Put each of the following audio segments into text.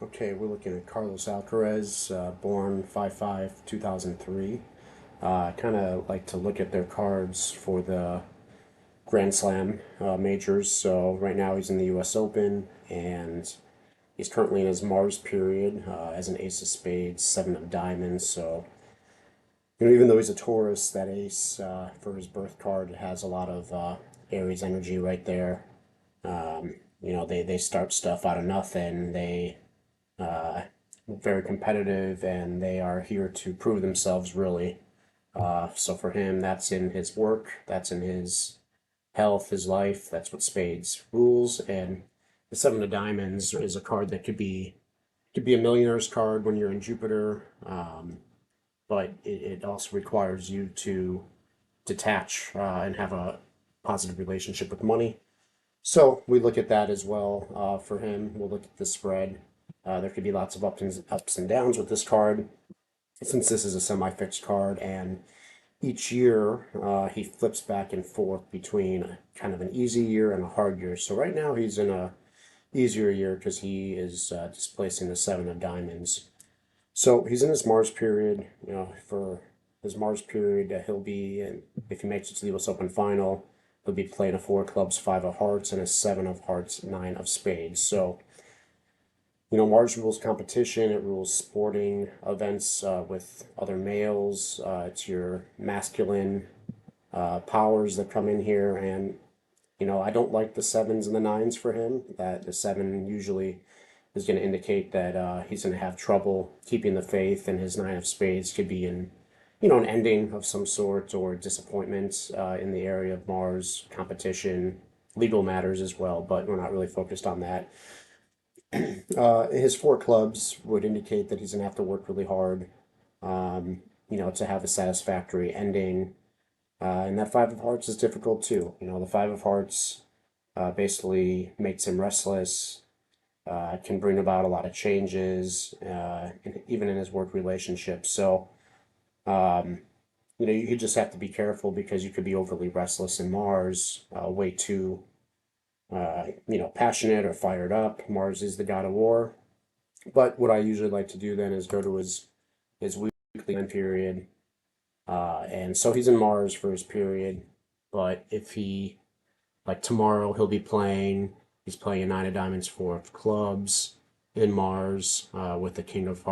Okay, we're looking at Carlos Alcaraz, born 5/5, 2003. I kind of like to look at their cards for the Grand Slam majors. So right now he's in the U.S. Open, and he's currently in his Mars period as an ace of spades, seven of diamonds. So even though he's a Taurus, that ace for his birth card has a lot of Aries energy right there. They start stuff out of nothing. They uh, very competitive, and they are here to prove themselves, really. So for him, that's in his work, that's in his health, his life. That's what spades rules. And the seven of diamonds is a card that could be a millionaire's card when you're in Jupiter, but it also requires you to detach and have a positive relationship with money. So we look at that as well for him. We'll look at the spread. There could be lots of ups and downs with this card, since this is a semi-fixed card, and each year he flips back and forth between kind of an easy year and a hard year. So right now he's in a easier year because he is displacing the seven of diamonds. So he's in his Mars period. For his Mars period, he'll be in, if he makes it to the U.S. Open final, he'll be playing a four of clubs, five of hearts, and a seven of hearts, nine of spades. So Mars rules competition. It rules sporting events with other males. It's your masculine powers that come in here, and I don't like the sevens and the nines for him. That the seven usually is going to indicate that he's going to have trouble keeping the faith, and his nine of spades could be in, an ending of some sort or disappointment in the area of Mars competition, legal matters as well. But we're not really focused on that. His four clubs would indicate that he's going to have to work really hard, to have a satisfactory ending. And that five of hearts is difficult too. The five of hearts basically makes him restless, can bring about a lot of changes, even in his work relationships. So, um, you just have to be careful because you could be overly restless in Mars, way too, passionate or fired up. Mars is the god of war. But what I usually like to do then is go to his weekly time period, and so he's in Mars for his period. But if he, like tomorrow, he'll be playing. He's playing a nine of diamonds, four of clubs in Mars with the king of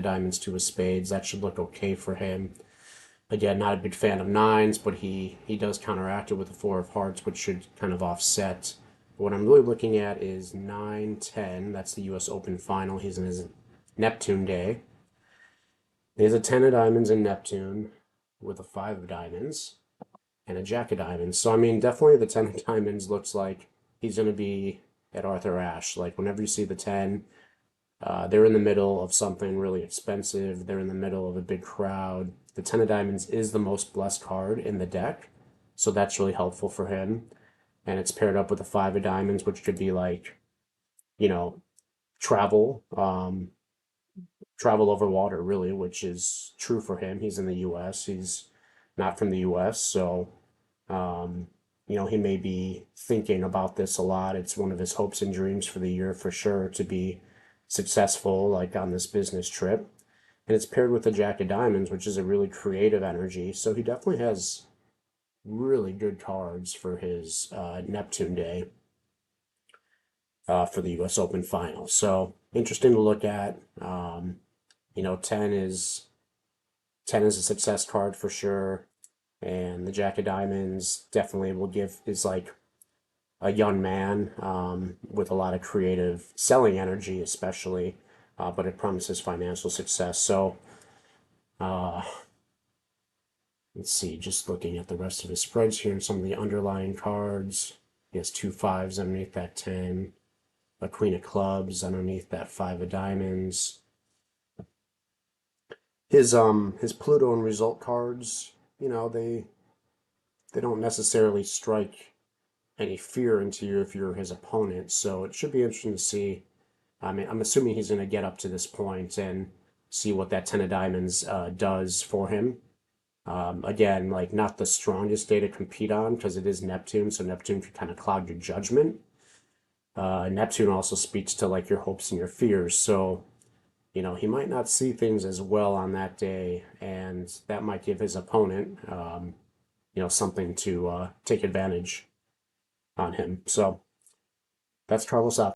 diamonds, two of spades. That should look okay for him. Again, not a big fan of nines, but he does counteract it with the four of hearts, which should kind of offset. But what I'm really looking at is 9-10. That's the U.S. Open final. He's in his Neptune day. He has a 10 of diamonds in Neptune with a five of diamonds and a jack of diamonds. So, I mean, definitely the 10 of diamonds looks like he's going to be at Arthur Ashe. Like, whenever you see the 10, they're in the middle of something really expensive. They're in the middle of a big crowd. The 10 of diamonds is the most blessed card in the deck, so that's really helpful for him. And it's paired up with the five of diamonds, which could be like, you know, travel, travel over water, really, which is true for him. He's in the U.S. He's not from the U.S., so um, he may be thinking about this a lot. It's one of his hopes and dreams for the year for sure to be successful, like on this business trip. And it's paired with the Jack of Diamonds, which is a really creative energy. So he definitely has really good cards for his Neptune day for the U.S. Open final. So interesting to look at. 10 is 10 is a success card for sure, and the Jack of Diamonds definitely will give is like a young man with a lot of creative selling energy, especially, but it promises financial success. So, uh, let's see, just looking at the rest of his spreads here and some of the underlying cards. He has two fives underneath that 10, a queen of clubs underneath that five of diamonds. His Pluto and result cards, they don't necessarily strike any fear into you if you're his opponent. So it should be interesting to see. I mean, I'm assuming he's going to get up to this point and see what that 10 of diamonds does for him. Again, like not the strongest day to compete on because it is Neptune, so Neptune could kind of cloud your judgment. Neptune also speaks to like your hopes and your fears. So, he might not see things as well on that day, and that might give his opponent, something to take advantage on him. So that's Carlos Alcaraz.